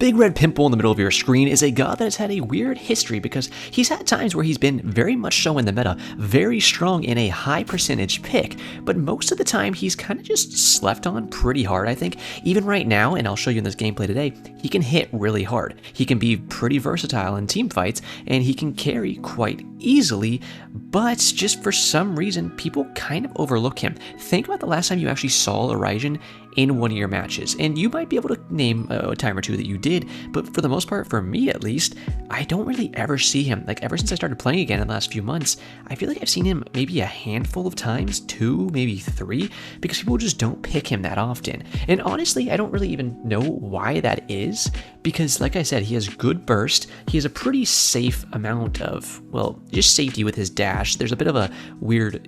big red pimple in the middle of your screen is a god that has had a weird history because he's had times where he's been very much so in the meta, very strong in a high percentage pick, but most of the time he's kind of just slept on pretty hard, I think. Even right now, and I'll show you in this gameplay today, he can hit really hard. He can be pretty versatile in team fights, and he can carry quite easily, but just for some reason, people kind of overlook him. Think about the last time you actually saw a Raijin in one of your matches, and you might be able to name a time or two that you did, but for the most part, for me at least, I don't really ever see him. Like, ever since I started playing again in the last few months, I feel like I've seen him maybe a handful of times, 2, maybe 3, because people just don't pick him that often. And honestly, I don't really even know why that is, because like I said, he has good burst, he has a pretty safe amount of, well, just safety with his dash. There's a bit of a weird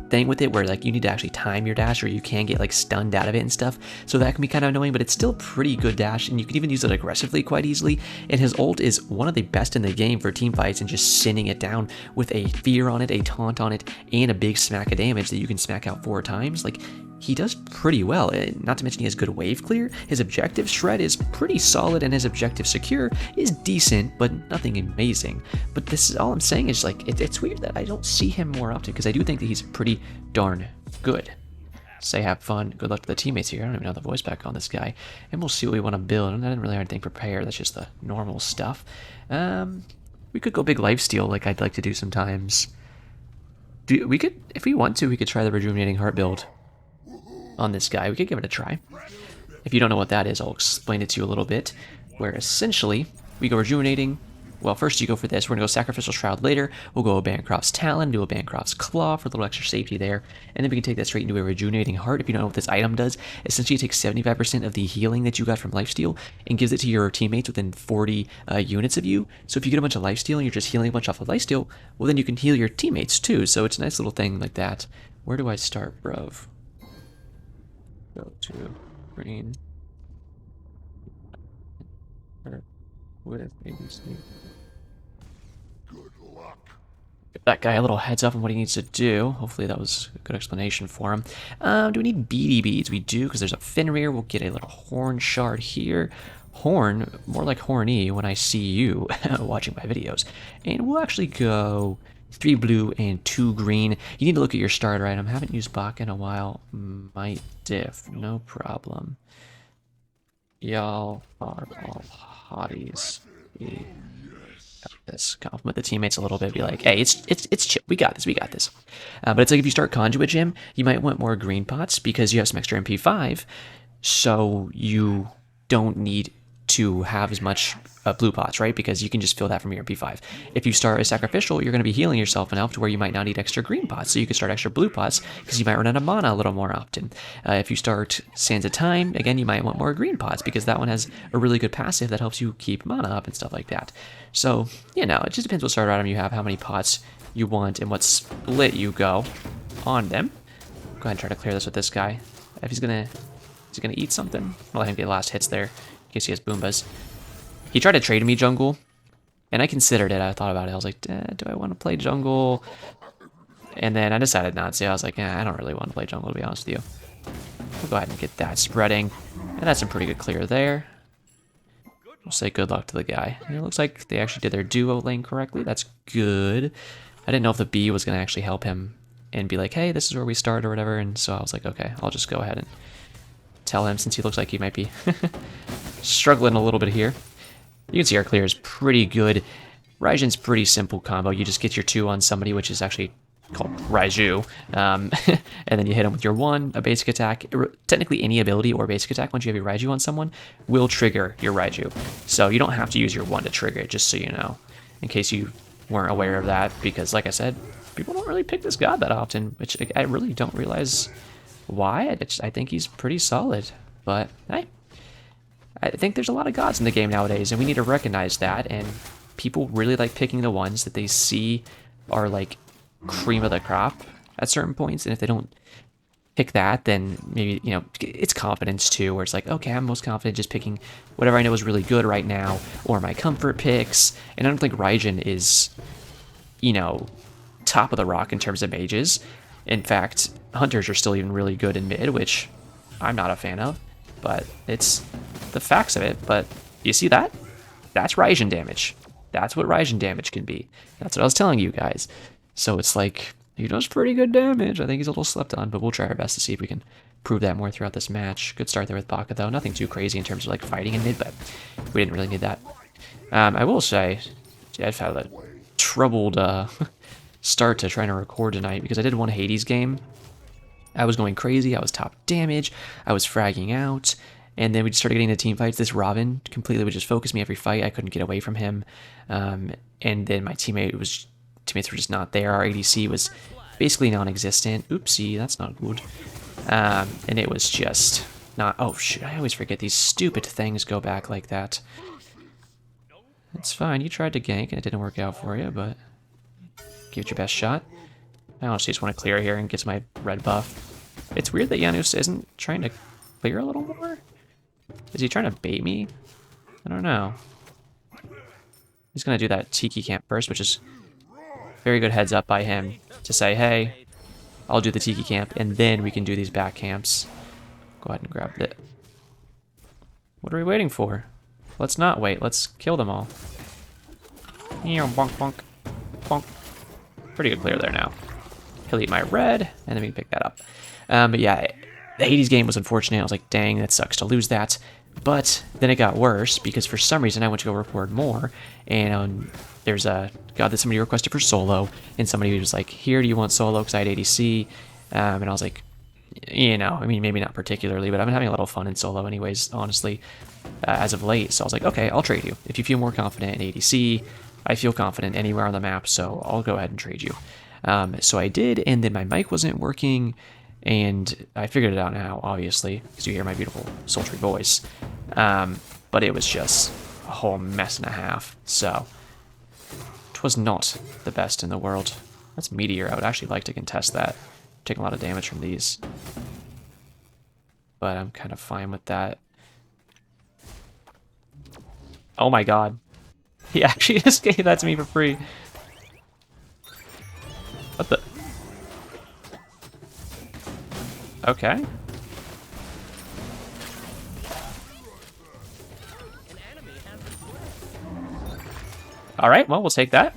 thing with it where like you need to actually time your dash or you can get like stunned out of it and stuff, so that can be kind of annoying, but it's still pretty good dash and you can even use it aggressively quite easily. And his ult is one of the best in the game for team fights and just sending it down with a fear on it, a taunt on it, and a big smack of damage that you can smack out 4 times. Like, he does pretty well, not to mention he has good wave clear. His objective shred is pretty solid and his objective secure is decent, but nothing amazing. But this is all I'm saying is like, it's weird that I don't see him more often because I do think that he's pretty darn good. Say have fun, good luck to the teammates here. I don't even know the voice back on this guy. And we'll see what we want to build. And I didn't really have anything prepared, that's just the normal stuff. We could go big lifesteal like I'd like to do sometimes. We could, if we want to, we could try the Rejuvenating Heart build on this guy. We could give it a try. If you don't know what that is, I'll explain it to you a little bit, where essentially we go Rejuvenating. Well, first you go for this. We're going to go Sacrificial Shroud later. We'll go Bancroft's Talon, do a Bancroft's Claw for a little extra safety there, and then we can take that straight into a Rejuvenating Heart. If you don't know what this item does, essentially it takes 75% of the healing that you got from lifesteal and gives it to your teammates within 40 units of you. So if you get a bunch of lifesteal and you're just healing a bunch off of lifesteal, well then you can heal your teammates too. So it's a nice little thing like that. Where do I start, bro? Go to green with ABC. Good luck. Give that guy a little heads up on what he needs to do. Hopefully that was a good explanation for him. Do we need beady beads? We do, because there's a Fenrir. We'll get a little horn shard here. Horn, more like horny when I see you watching my videos. And we'll actually go 3 blue and 2 green. You need to look at your starter item. Haven't used Bach in a while. Might diff, no problem. Y'all are all hotties. We got this. Compliment the teammates a little bit. Be like, hey, it's chill. We got this. But it's like if you start Conduit Gym, you might want more green pots because you have some extra MP5, so you don't need to have as much blue pots, right? Because you can just fill that from your MP5. If you start a Sacrificial, you're going to be healing yourself enough to where you might not need extra green pots, so you can start extra blue pots because you might run out of mana a little more often. If you start Sands of Time, again, you might want more green pots because that one has a really good passive that helps you keep mana up and stuff like that. So, you know, it just depends what starter item you have, how many pots you want, and what split you go on them. Go ahead and try to clear this with this guy. If he's gonna eat something, I'll let him get last hits there in case he has Boombas. He tried to trade me jungle, and I considered it. I thought about it. I was like, do I want to play jungle? And then I decided not to. I was like, I don't really want to play jungle, to be honest with you. We'll go ahead and get that spreading. And that's some pretty good clear there. We'll say good luck to the guy. And it looks like they actually did their duo lane correctly. That's good. I didn't know if the B was going to actually help him and be like, hey, this is where we start or whatever. And so I was like, okay, I'll just go ahead and tell him, since he looks like he might be struggling a little bit here. You can see our clear is pretty good. Raijin's pretty simple combo. You just get your 2 on somebody, which is actually called Raiju, and then you hit him with your 1, a basic attack. Technically any ability or basic attack, once you have your Raiju on someone, will trigger your Raiju. So you don't have to use your 1 to trigger it, just so you know, in case you weren't aware of that, because like I said, people don't really pick this god that often, which I really don't realize why. I think he's pretty solid, but hey, I think there's a lot of gods in the game nowadays, and we need to recognize that, and people really like picking the ones that they see are like cream of the crop at certain points, and if they don't pick that, then maybe, you know, it's confidence too, where it's like, okay, I'm most confident just picking whatever I know is really good right now, or my comfort picks, and I don't think Raijin is, you know, top of the rock in terms of mages. In fact, hunters are still even really good in mid, which I'm not a fan of, but it's the facts of it, but you see that? That's Raijin damage. That's what Raijin damage can be. That's what I was telling you guys. So it's like, he does pretty good damage. I think he's a little slept on, but we'll try our best to see if we can prove that more throughout this match. Good start there with Baka, though. Nothing too crazy in terms of like fighting in mid, but we didn't really need that. I will say, I've had a troubled start to trying to record tonight because I did one Hades game. I was going crazy. I was top damage. I was fragging out. And then we just started getting into team fights. This Robin completely would just focus me every fight. I couldn't get away from him. And then my teammates were just not there. Our ADC was basically non-existent. Oopsie, that's not good. And it was just not... Oh, shit, I always forget these stupid things go back like that. It's fine. You tried to gank, and it didn't work out for you, but give it your best shot. I honestly just want to clear here and get my red buff. It's weird that Janus isn't trying to clear a little more. Is he trying to bait me? I don't know. He's going to do that Tiki camp first, which is very good heads up by him to say, hey, I'll do the Tiki camp, and then we can do these back camps. Go ahead and grab it. What are we waiting for? Let's not wait. Let's kill them all. Bonk, bonk, bonk. Pretty good clear there now. He'll eat my red, and then we can pick that up. But yeah, the Hades game was unfortunate. I was like, dang, that sucks to lose that. But then it got worse because for some reason I went to go record more, and there's a god that somebody requested for solo, and somebody was like, here, do you want solo? Because I had ADC. And I was like, you know, I mean, maybe not particularly, but I've been having a little fun in solo anyways, honestly, as of late. So I was like, okay, I'll trade you. If you feel more confident in ADC, I feel confident anywhere on the map, so I'll go ahead and trade you. So I did, and then my mic wasn't working, and I figured it out now, obviously, because you hear my beautiful, sultry voice. But it was just a whole mess and a half, so it was not the best in the world. That's Meteor. I would actually like to contest that. I'm taking a lot of damage from these, but I'm kind of fine with that. Oh my god. He actually just gave that to me for free. What the? Okay. Alright, well, we'll take that.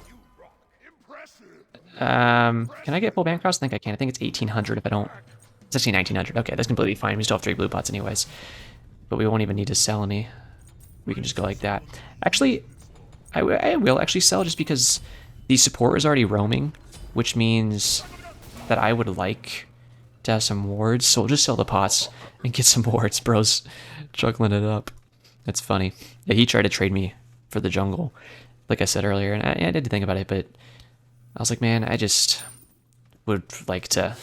Can I get full Bancross? I think I can. I think it's 1800 if I don't... It's actually 1900. Okay, that's completely fine. We still have 3 blue pots anyways. But we won't even need to sell any. We can just go like that. Actually, I will actually sell just because the support is already roaming, which means that I would like to have some wards. So we'll just sell the pots and get some wards. Bro's juggling it up. That's funny. Yeah, he tried to trade me for the jungle, like I said earlier, and I did think about it, but I was like, man, I just would like to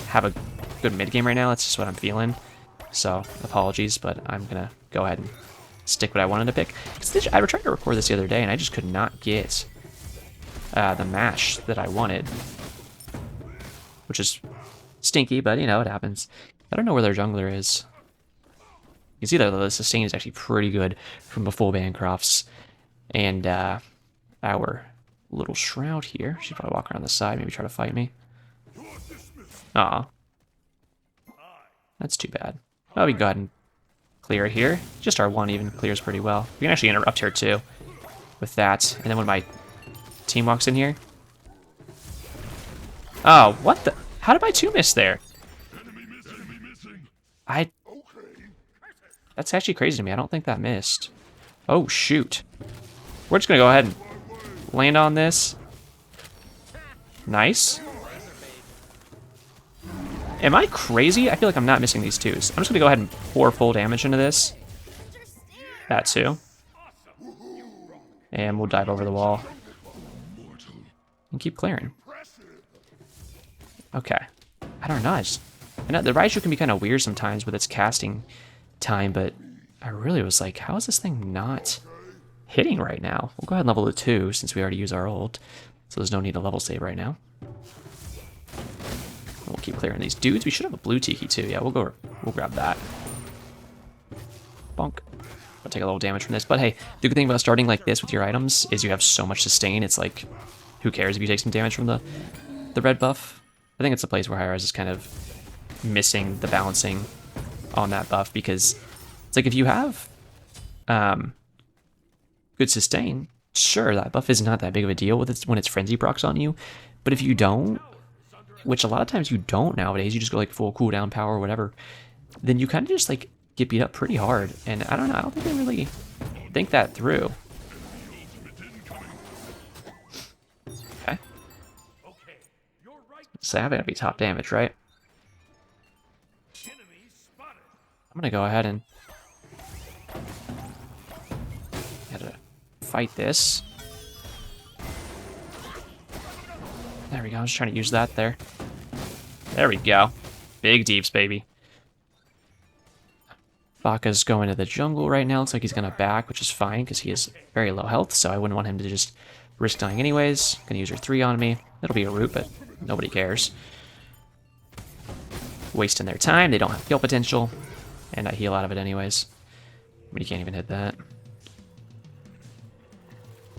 have a good mid game right now. That's just what I'm feeling. So apologies, but I'm gonna go ahead and stick what I wanted to pick. I tried to record this the other day, and I just could not get the mash that I wanted, which is stinky, but you know, it happens. I don't know where their jungler is. You can see that the sustain is actually pretty good from the full Bancrofts, and our little Shroud here. She'd probably walk around the side, maybe try to fight me. Aw. That's too bad. Oh, we can go ahead and clear it here. Just our one even clears pretty well. We can actually interrupt here too with that. And then when my team walks in here. Oh, what the? How did my 2 miss there? That's actually crazy to me. I don't think that missed. Oh, shoot. We're just going to go ahead and land on this. Nice. Am I crazy? I feel like I'm not missing these 2s. I'm just going to go ahead and pour full damage into this. That too. And we'll dive over the wall. And keep clearing. Okay. I don't know. I know the Raiju can be kind of weird sometimes with its casting time, but I really was like, how is this thing not hitting right now? We'll go ahead and level to 2 since we already used our ult. So there's no need to level save right now. We'll keep clearing these dudes. We should have a blue Tiki too. Yeah, we'll grab that. Bonk. I'll take a little damage from this. But hey, the good thing about starting like this with your items is you have so much sustain. It's like, who cares if you take some damage from the red buff? I think it's a place where Hi-Rez is kind of missing the balancing on that buff because It's like if you have good sustain, sure, that buff is not that big of a deal with it when it's frenzy procs on you. But if you don't, which a lot of times you don't nowadays, you just go like full cooldown power or whatever, then you kind of just like get beat up pretty hard. And I don't know, I don't think they really think that through. Okay. So I gotta be top damage, right? I'm gonna go ahead and gotta fight this. There we go, I was trying to use that there. There we go. Big deeps, baby. Baka's going to the jungle right now. Looks like he's gonna back, which is fine because he is very low health, so I wouldn't want him to just risk dying anyways. Gonna use her 3 on me. It'll be a root, but nobody cares. Wasting their time, they don't have heal potential, and I heal out of it anyways. But you can't even hit that.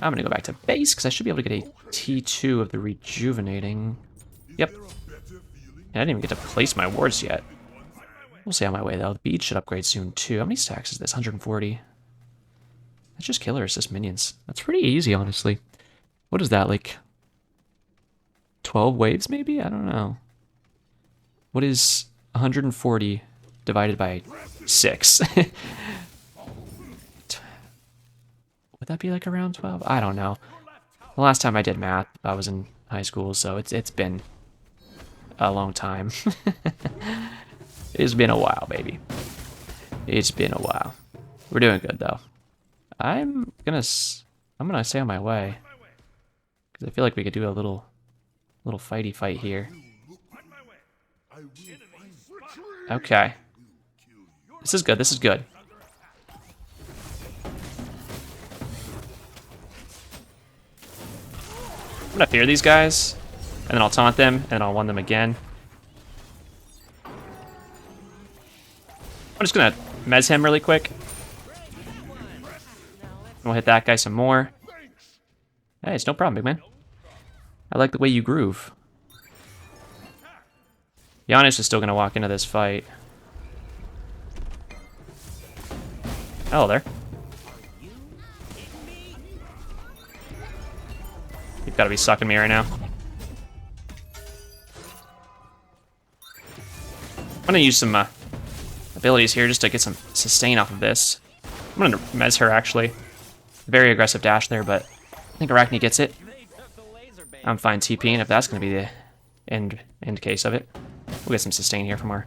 I'm gonna go back to base because I should be able to get a T2 of the Rejuvenating. Yep. And I didn't even get to place my wards yet. We'll see on my way though. The bead should upgrade soon too. How many stacks is this? 140. That's just killer assist minions. That's pretty easy, honestly. What is that, like 12 waves maybe? I don't know. What is 140 divided by 6? Would that be like around 12? I don't know. The last time I did math, I was in high school, so it's been a long time. It's been a while, baby. It's been a while. We're doing good though. I'm gonna stay on my way because I feel like we could do a little fighty fight here. Okay. This is good. This is good. I'm gonna fear these guys, and then I'll taunt them, and then I'll one them again. I'm just gonna mez him really quick. And we'll hit that guy some more. Hey, it's no problem, big man. I like the way you groove. Giannis is still gonna walk into this fight. Oh, there. You've gotta be sucking me right now. I'm gonna use some abilities here just to get some sustain off of this. I'm gonna mez her actually. Very aggressive dash there, but I think Arachne gets it. I'm fine TPing if that's gonna be the end case of it. We'll get some sustain here from our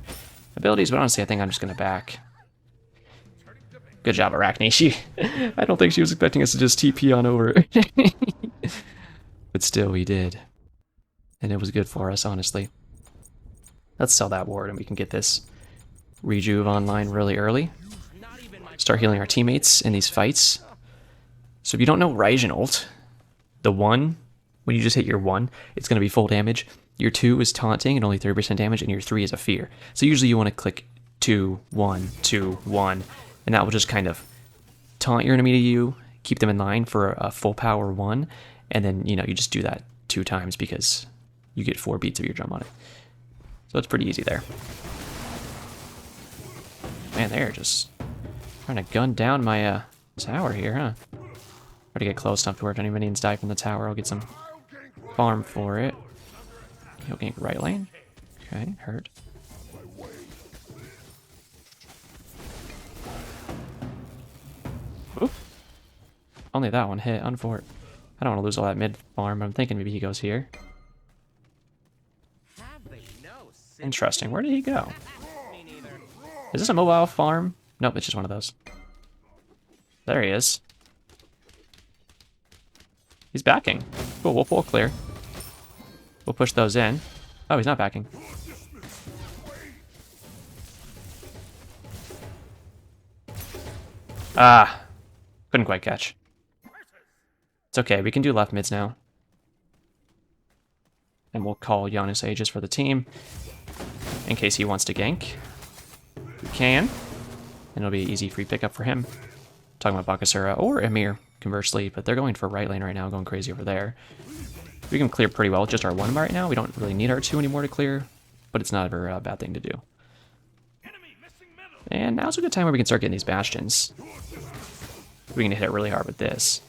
abilities, but honestly I think I'm just gonna back. Good job, Arachne. I don't think she was expecting us to just TP on over. But still, we did. And it was good for us, honestly. Let's sell that ward and we can get this Rejuve online really early. Start healing our teammates in these fights. So if you don't know Raijin ult, the 1, when you just hit your 1, it's going to be full damage. Your 2 is taunting and only 30% damage, and your 3 is a fear. So usually you want to click 2, 1, 2, 1, and that will just kind of taunt your enemy to you, keep them in line for a full power 1, and then, you know, you just do that 2 times because you get 4 beats of your drum on it. So it's pretty easy there. Man, they're just trying to gun down my tower here, huh? Try to get close enough to where if any minions die from the tower, I'll get some farm for it. He'll gank right lane. Okay, hurt. Oop. Only that one hit, unfort. I don't want to lose all that mid farm, but I'm thinking maybe he goes here. Interesting. Where did he go? Is this a mobile farm? Nope, it's just one of those. There he is. He's backing. Cool, we'll pull clear. We'll push those in. Oh, he's not backing. Ah, couldn't quite catch. It's okay, we can do left mids now. And we'll call Giannis Aegis for the team. In case he wants to gank. We can. And it'll be an easy free pickup for him. Talking about Bakasura or Emir, conversely, but they're going for right lane right now, going crazy over there. We can clear pretty well with just our 1 right now. We don't really need our 2 anymore to clear, but it's not ever a bad thing to do. And now's a good time where we can start getting these bastions. We can hit it really hard with this.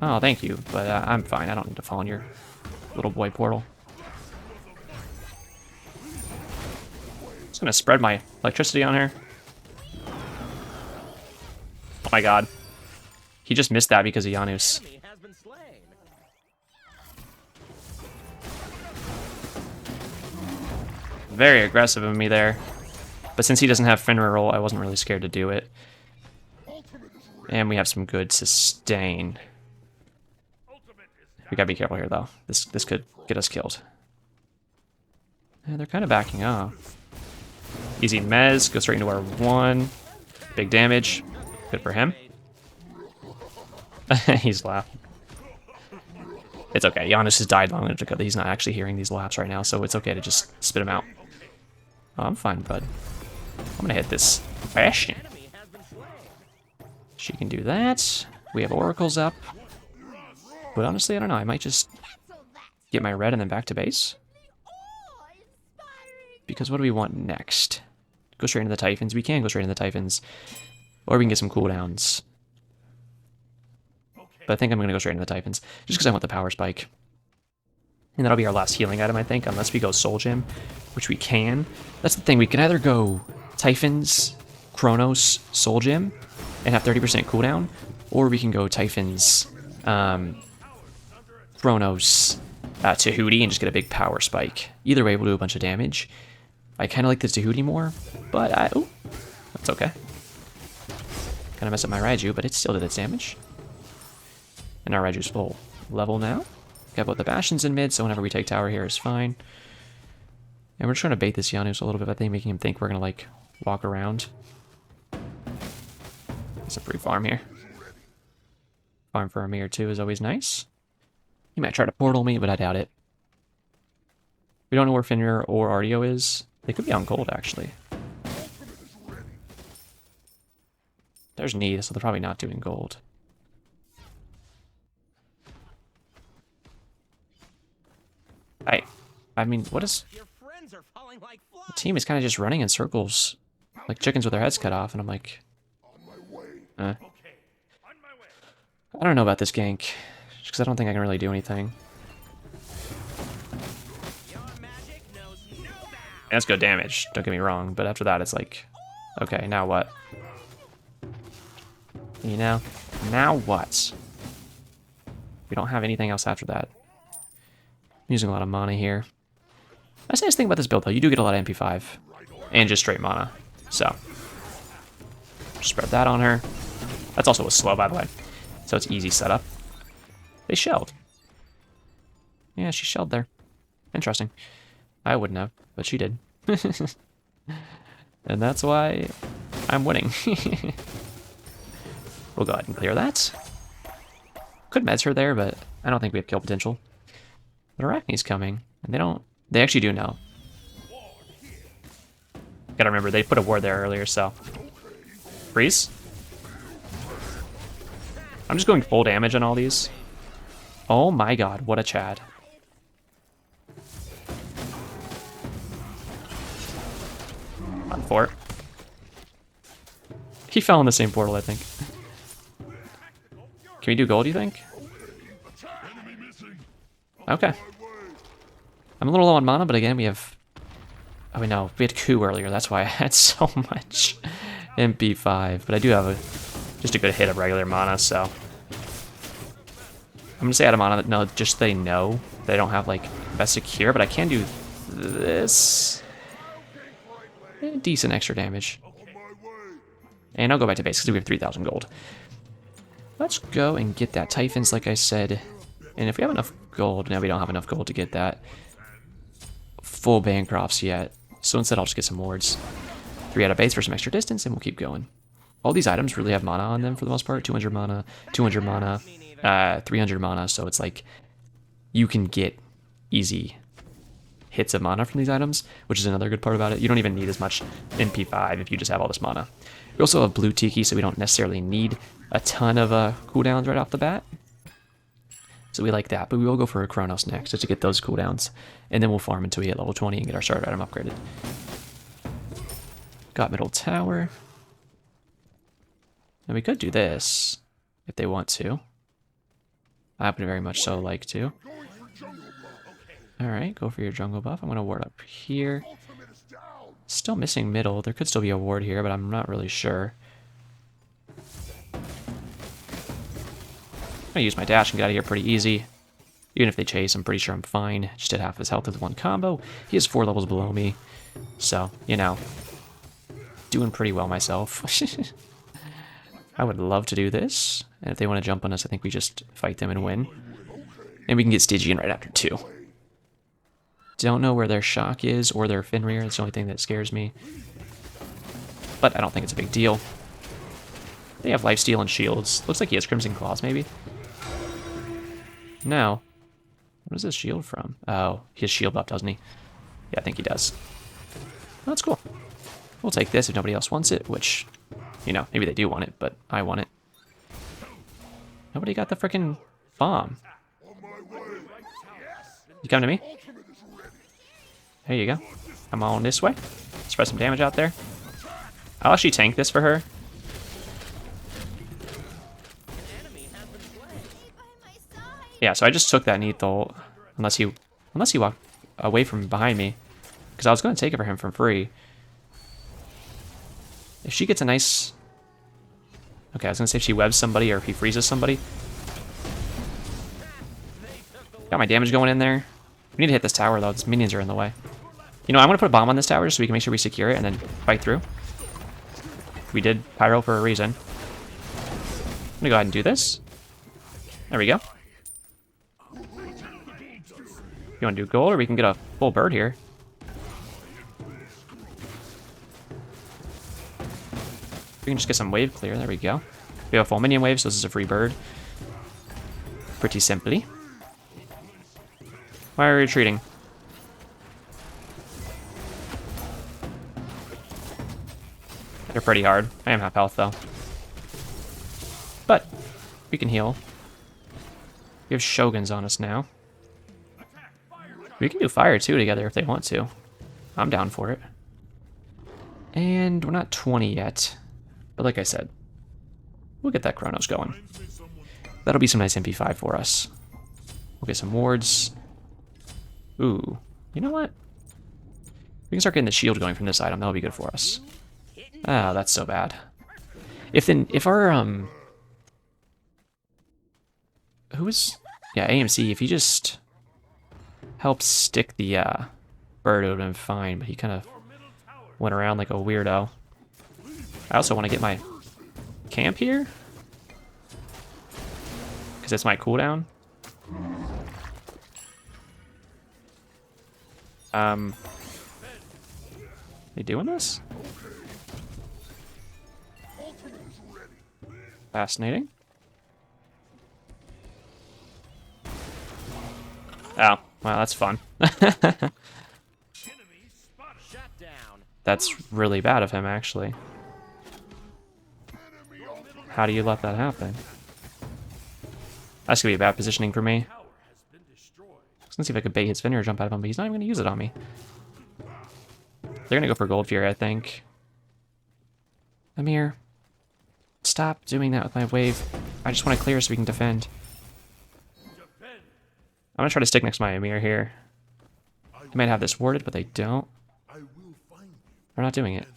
Oh, thank you, but I'm fine. I don't need to fall in your little boy portal. Just gonna spread my electricity on her. Oh my god. He just missed that because of Janus. Very aggressive of me there. But since he doesn't have Fenrir roll, I wasn't really scared to do it. And we have some good sustain. We gotta be careful here, though. This could get us killed. And they're kind of backing off. Easy mez, go straight into our 1. Big damage. Good for him. He's laughing. It's okay. Janus has died long enough that he's not actually hearing these laughs right now, so it's okay to just spit him out. Oh, I'm fine, bud. I'm gonna hit this bastion. She can do that. We have oracles up. But honestly, I don't know. I might just get my red and then back to base. Because what do we want next? Go straight into the Typhons. We can go straight into the Typhons. Or we can get some cooldowns. But I think I'm going to go straight into the Typhons. Just because I want the power spike. And that'll be our last healing item, I think. Unless we go Soul Gem. Which we can. That's the thing. We can either go Typhons, Chronos, Soul Gem. And have 30% cooldown. Or we can go Typhons, Chronos, Tahuti, and just get a big power spike. Either way, we'll do a bunch of damage. I kind of like the Tahuti more, but oh, that's okay. Kind of messed up my Raiju, but it still did its damage. And our Raiju's full level now. Got both the Bastions in mid, so whenever we take tower here is fine. And we're just trying to bait this Janus a little bit, I think, making him think we're going to, like, walk around. It's a free farm here. Farm for Amir, too, is always nice. He might try to portal me, but I doubt it. We don't know where Fenrir or Artio is. They could be on gold, actually. There's Need, so they're probably not doing gold. I mean, what is... The team is kind of just running in circles. Like chickens with their heads cut off, and I'm like... I don't know about this gank. Just because I don't think I can really do anything. That's good damage, don't get me wrong, but after that it's like, okay, now what? You know? Now what? We don't have anything else after that. I'm using a lot of mana here. That's the nice thing about this build, though. You do get a lot of MP5. And just straight mana. So. Spread that on her. That's also a slow, by the way. So it's easy setup. They shelled. Yeah, she shelled there. Interesting. I wouldn't have, but she did. And that's why I'm winning. We'll go ahead and clear that. Could meds her there, but I don't think we have kill potential. But Arachne's coming, and they actually do know. Gotta remember, they put a ward there earlier, so. Freeze. I'm just going full damage on all these. Oh my god, what a Chad. On fort. He fell in the same portal, I think. Can we do gold, you think? Okay. I'm a little low on mana, but again, we have... Oh, wait, no. We had Coup earlier. That's why I had so much MP5. But I do have just a good hit of regular mana, so... I'm going to say out of mana, no, just they know they don't have, like, best secure, but I can do this. Decent extra damage. And I'll go back to base because we have 3,000 gold. Let's go and get that Typhons, like I said. And if we have enough gold, now we don't have enough gold to get that full Bancrofts yet. So instead I'll just get some wards. 3 out of base for some extra distance and we'll keep going. All these items really have mana on them for the most part. 200 mana, 200 mana, 300 mana. So it's like you can get easy hits of mana from these items, which is another good part about it. You don't even need as much MP5 if you just have all this mana. We also have blue Tiki, so we don't necessarily need a ton of cooldowns right off the bat. So we like that, but we will go for a Chronos next just to get those cooldowns. And then we'll farm until we hit level 20 and get our starter item upgraded. Got middle tower. And we could do this if they want to. I would very much so like to. Alright, go for your jungle buff. I'm going to ward up here. Still missing middle. There could still be a ward here, but I'm not really sure. I'm going to use my dash and get out of here pretty easy. Even if they chase, I'm pretty sure I'm fine. Just did half his health with one combo. He is 4 levels below me. So, you know, doing pretty well myself. I would love to do this. And if they want to jump on us, I think we just fight them and win. And we can get Stygian right after 2. Don't know where their shock is or their Fenrir. That's the only thing that scares me. But I don't think it's a big deal. They have lifesteal and shields. Looks like he has Crimson Claws, maybe. No. What is this shield from? Oh, he has shield buff, doesn't he? Yeah, I think he does. Well, that's cool. We'll take this if nobody else wants it, which, you know, maybe they do want it, but I want it. Nobody got the frickin' bomb. You come to me? There you go. I'm on this way. Spread some damage out there. I'll actually tank this for her. Yeah, so I just took that neat ult. Unless he walked away from behind me. Because I was going to take it for him for free. If she gets a nice... Okay, I was going to say if she webs somebody or if he freezes somebody. Got my damage going in there. We need to hit this tower, though. Its minions are in the way. You know, I'm going to put a bomb on this tower just so we can make sure we secure it and then fight through. We did pyro for a reason. I'm going to go ahead and do this. There we go. You want to do gold, or we can get a full bird here? We can just get some wave clear. There we go. We have a full minion wave, so this is a free bird. Pretty simply. Why are we retreating? They're pretty hard. I am half health, though. But we can heal. We have Shoguns on us now. We can do fire, too, together if they want to. I'm down for it. And we're not 20 yet. But like I said, we'll get that Chronos going. That'll be some nice MP5 for us. We'll get some wards. Ooh, you know what? We can start getting the shield going from this item. That'll be good for us. Ah, that's so bad. If our who is AMC? If he just helps stick the bird, it would have been fine. But he kind of went around like a weirdo. I also want to get my camp here because it's my cooldown. They doing this? Fascinating. Oh, wow, that's fun. That's really bad of him, actually. How do you let that happen? That's gonna be bad positioning for me. Let's see if I could bait his Fenrir jump out of him, but he's not even gonna use it on me. They're gonna go for Gold Fury, I think. Amir, stop doing that with my wave. I just want to clear so we can defend. I'm gonna try to stick next to my Amir here. They might have this warded, but they don't. They're not doing it.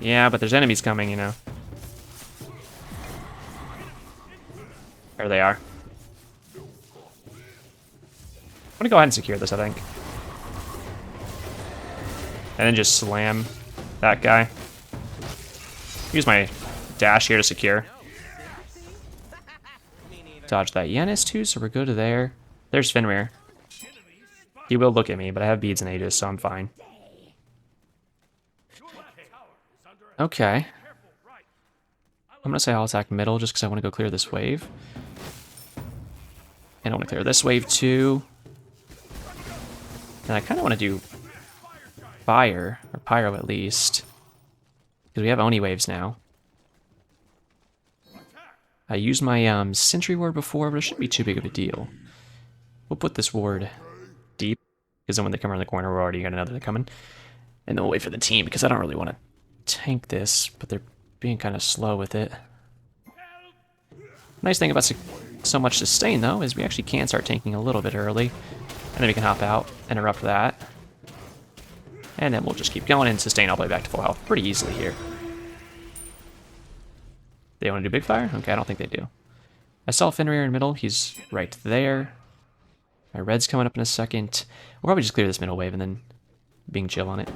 Yeah, but there's enemies coming, you know. There they are. I'm gonna go ahead and secure this, I think. And then just slam that guy. Use my dash here to secure. Dodge that Yanis too, so we're good there. There's Fenrir. He will look at me, but I have beads and Aegis, so I'm fine. Okay. I'm gonna say I'll attack middle just because I want to go clear this wave. And I want to clear this wave too. And I kind of want to do fire, or pyro at least. Because we have Oni waves now. I used my sentry ward before, but it shouldn't be too big of a deal. We'll put this ward deep, because then when they come around the corner, we're already got another coming. And then we'll wait for the team, because I don't really want to tank this, but they're being kind of slow with it. Nice thing about so much sustain, though, is we actually can start tanking a little bit early. And then we can hop out, interrupt that. And then we'll just keep going and sustain all the way back to full health pretty easily here. They want to do big fire? Okay, I don't think they do. I saw Fenrir in the middle. He's right there. My red's coming up in a second. We'll probably just clear this middle wave and then being chill on it.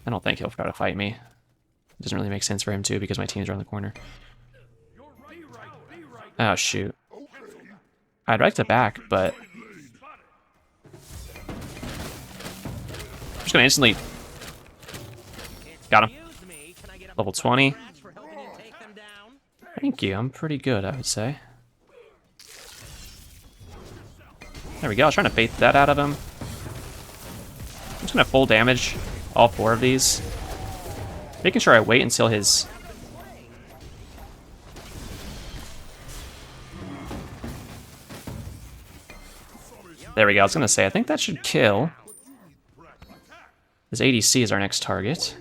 I don't think he'll try to fight me. It doesn't really make sense for him to because my team's around the corner. Oh, shoot. I'd like to back, but... I'm just going to instantly... Got him. Level 20. Thank you, I'm pretty good, I would say. There we go, I was trying to bait that out of him. I'm just going to full damage all 4 of these. Making sure I wait until his... There we go, I was going to say, I think that should kill. His ADC is our next target.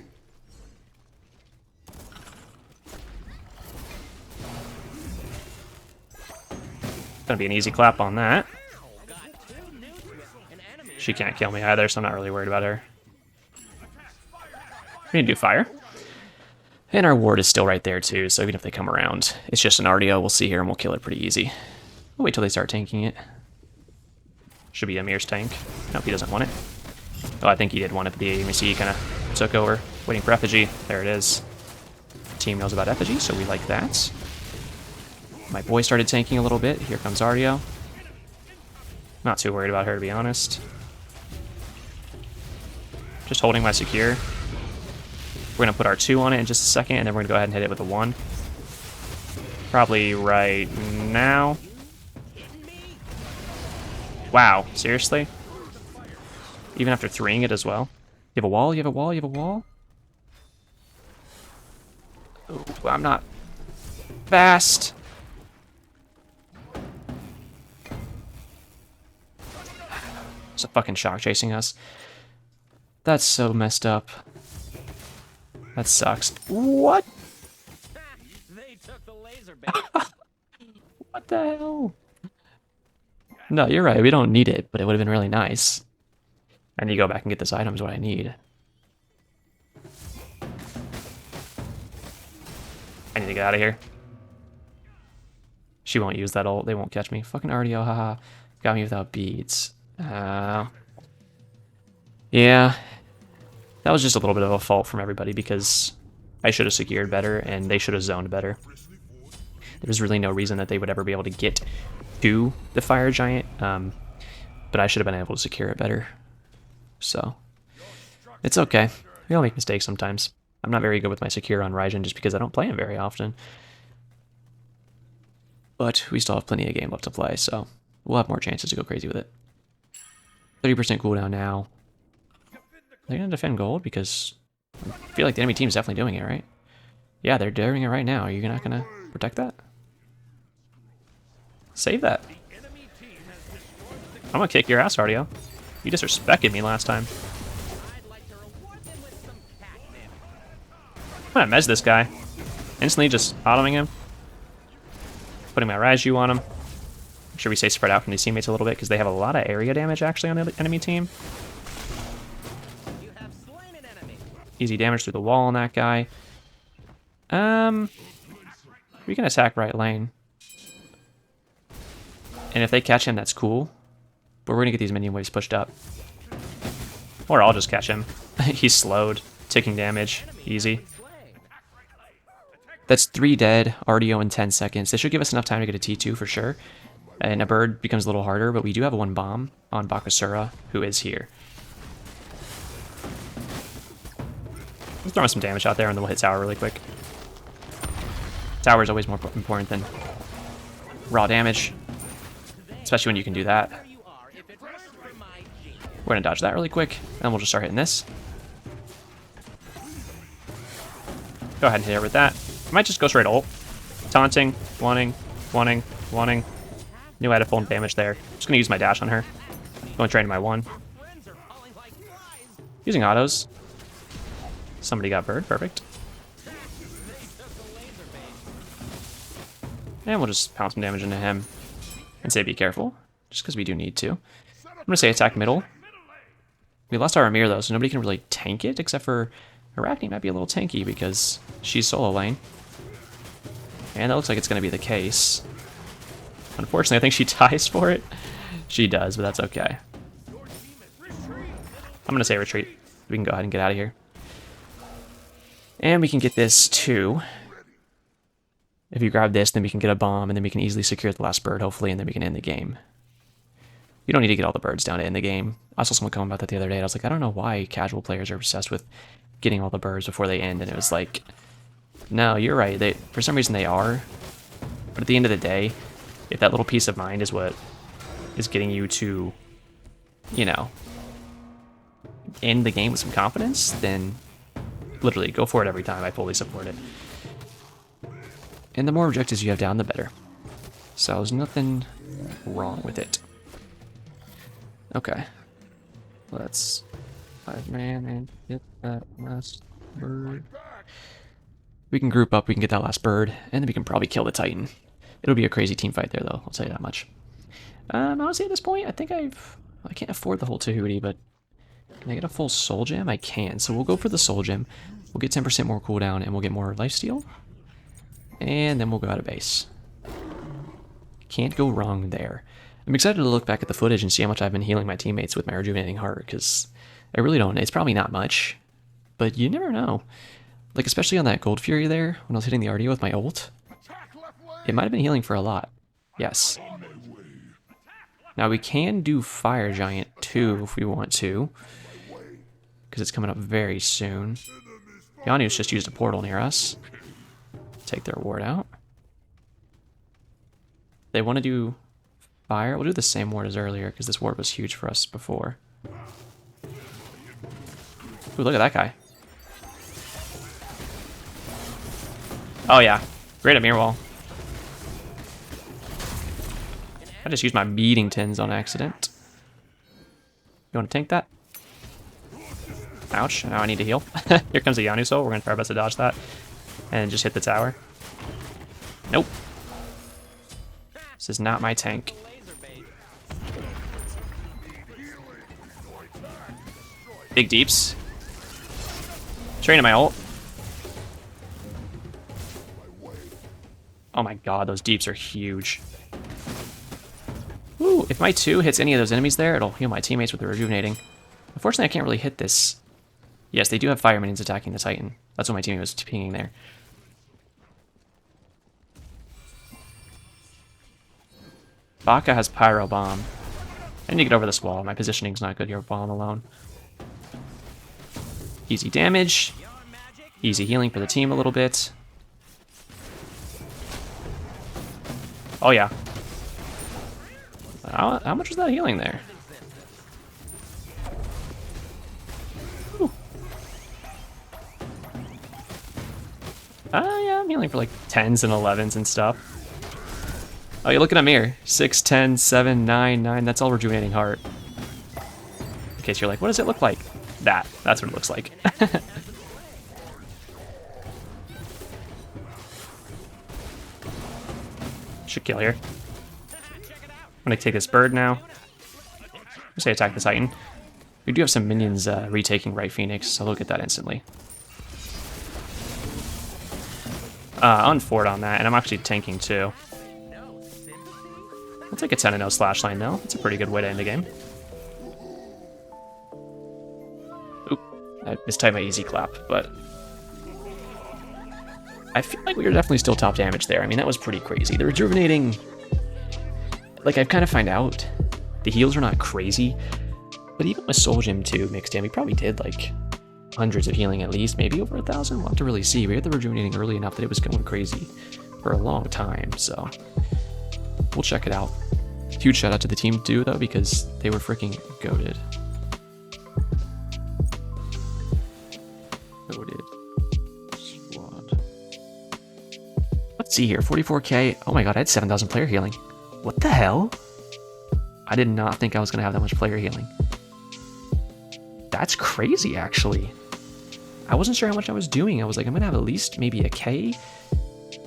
Gonna be an easy clap on that. She can't kill me either, so I'm not really worried about her. We need to do fire. And our ward is still right there too, so even if they come around, it's just an RDO, we'll see here and we'll kill it pretty easy. We'll wait till they start tanking it. Should be Amir's tank. Nope, he doesn't want it. Oh, I think he did want it, but the AMC kind of took over. Waiting for Effigy. There it is. The team knows about Effigy, so we like that. My boy started tanking a little bit. Here comes Ardio. Not too worried about her, to be honest. Just holding my secure. We're going to put our 2 on it in just a second, and then we're going to go ahead and hit it with a 1. Probably right now. Wow, seriously? Even after 3ing it as well? You have a wall? You have a wall? You have a wall? Ooh, I'm not fast. There's a fucking shock chasing us. That's so messed up. That sucks. What? They took the laser What the hell? No, you're right. We don't need it, but it would have been really nice. I need to go back and get this item is what I need. I need to get out of here. She won't use that ult. They won't catch me. Fucking RDO, haha. Got me without beads. Yeah. That was just a little bit of a fault from everybody because I should have secured better and they should have zoned better. There's really no reason that they would ever be able to get to the fire giant, but I should have been able to secure it better. So, it's okay. We all make mistakes sometimes. I'm not very good with my secure on Raijin just because I don't play him very often. But we still have plenty of game left to play, so we'll have more chances to go crazy with it. 30% cooldown now. They're going to defend gold because I feel like the enemy team's definitely doing it, right? Yeah, they're doing it right now. Are you not going to protect that? Save that. I'm going to kick your ass, RDO. You disrespected me last time. I'm going to mez this guy. Instantly just autoing him. Putting my Raiju on him. Make sure we stay spread out from these teammates a little bit because they have a lot of area damage actually on the enemy team. Easy damage through the wall on that guy. We can attack right lane. And if they catch him, that's cool. But we're going to get these minion waves pushed up. Or I'll just catch him. He's slowed. Taking damage. Easy. That's 3 dead. RDO in 10 seconds. This should give us enough time to get a T2 for sure. And a bird becomes a little harder, but we do have a 1 bomb on Bakasura, who is here. Let's throw some damage out there and then we'll hit tower really quick. Tower is always more important than raw damage. Especially when you can do that. We're going to dodge that really quick, and then we'll just start hitting this. Go ahead and hit her with that. I might just go straight ult. Taunting, wanting. Knew I had a full damage there. Just going to use my dash on her. Going training my one. Friends are falling like flies. Using autos. Somebody got bird. Perfect. They took the laser bait. And we'll just pound some damage into him. And say be careful. Just because we do need to. I'm going to say attack middle. We lost our Amir though, so nobody can really tank it, except for Arachne might be a little tanky because she's solo lane. And that looks like it's going to be the case. Unfortunately, I think she dies for it. She does, but that's okay. I'm going to say retreat. We can go ahead and get out of here. And we can get this too. If you grab this, then we can get a bomb, and then we can easily secure the last bird, hopefully, and then we can end the game. You don't need to get all the birds down to end the game. I saw someone comment about that the other day, and I was like, I don't know why casual players are obsessed with getting all the birds before they end, and it was like, no, you're right. For some reason they are, but at the end of the day, if that little peace of mind is what is getting you to, you know, end the game with some confidence, then literally go for it every time. I fully support it. And the more objectives you have down, the better. So there's nothing wrong with it. Okay. Let's 5-man and get that last bird. We can group up, we can get that last bird, and then we can probably kill the Titan. It'll be a crazy team fight there, though. I'll tell you that much. Honestly, at this point, I think I can't afford the whole Tahuti, but can I get a full soul gem? I can. So we'll go for the soul gem. We'll get 10% more cooldown, and we'll get more lifesteal. And then we'll go out of base. Can't go wrong there. I'm excited to look back at the footage and see how much I've been healing my teammates with my Rejuvenating Heart, because I really don't. It's probably not much, but you never know. Like, especially on that Gold Fury there, when I was hitting the RDO with my ult, it might have been healing for a lot. Yes. Now, we can do Fire Giant, too, if we want to, because it's coming up very soon. Yanu's just used a portal near us. Take their ward out. They want to do fire. We'll do the same ward as earlier because this ward was huge for us before. Ooh, look at that guy. Oh yeah, great at mirror wall. I just used my meeting tins on accident. You want to tank that? Ouch, now I need to heal. Here comes the Yanu soul. We're going to try our best to dodge that. And just hit the tower. Nope. This is not my tank. Big deeps. Training my ult. Oh my god, those deeps are huge. Ooh, if my 2 hits any of those enemies there, it'll heal my teammates with the Rejuvenating. Unfortunately, I can't really hit this. Yes, they do have fire minions attacking the Titan. That's what my teammate was pinging there. Baka has Pyro Bomb. I need to get over this wall. My positioning's not good here with Bomb alone. Easy damage. Easy healing for the team a little bit. Oh yeah. How much was that healing there? Ooh. Yeah, I'm healing for like 10s and 11s and stuff. Oh, you're looking at me here. 6, 10, 7, 9, 9. That's all Rejuvenating Heart. In case you're like, what does it look like? That's what it looks like. Should kill here. I'm gonna take this bird now. I'm say attack the Titan. We do have some minions retaking Right Phoenix, so look at that instantly. On Ford on that, and I'm actually tanking too. I'll take a 10-0 slash line though. That's a pretty good way to end the game. Oop, I mistyped my easy clap, but I feel like we were definitely still top damage there. I mean, that was pretty crazy. The Rejuvenating, like, I've kind of found out the heals are not crazy, but even with Soul Gem 2 mixed in, we probably did like hundreds of healing at least, maybe over 1,000. We'll have to really see. We had the Rejuvenating early enough that it was going crazy for a long time, so we'll check it out. Huge shout out to the team too, though, because they were freaking goated. Goated squad. Let's see here, 44k. Oh my god, I had 7,000 player healing. What the hell? I did not think I was going to have that much player healing. That's crazy, actually. I wasn't sure how much I was doing. I was like, I'm going to have at least maybe a K.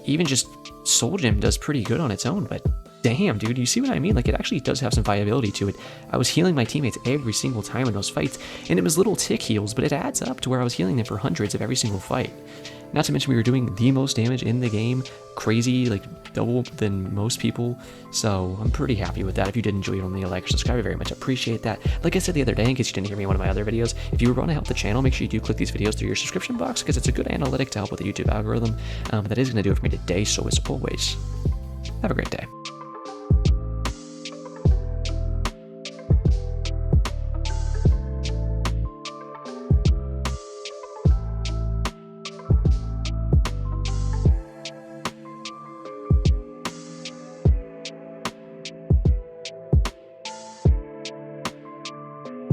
Even just Soul Gem does pretty good on its own, but damn, dude, you see what I mean? Like, it actually does have some viability to it. I was healing my teammates every single time in those fights, and it was little tick heals, but it adds up to where I was healing them for hundreds of every single fight. Not to mention we were doing the most damage in the game, crazy, like double than most people, so I'm pretty happy with that. If you did enjoy it, only a like or subscribe, I very much appreciate that. Like I said the other day, in case you didn't hear me in one of my other videos, if you want to help the channel, make sure you do click these videos through your subscription box, because it's a good analytic to help with the YouTube algorithm. That is going to do it for me today, so as always, have a great day.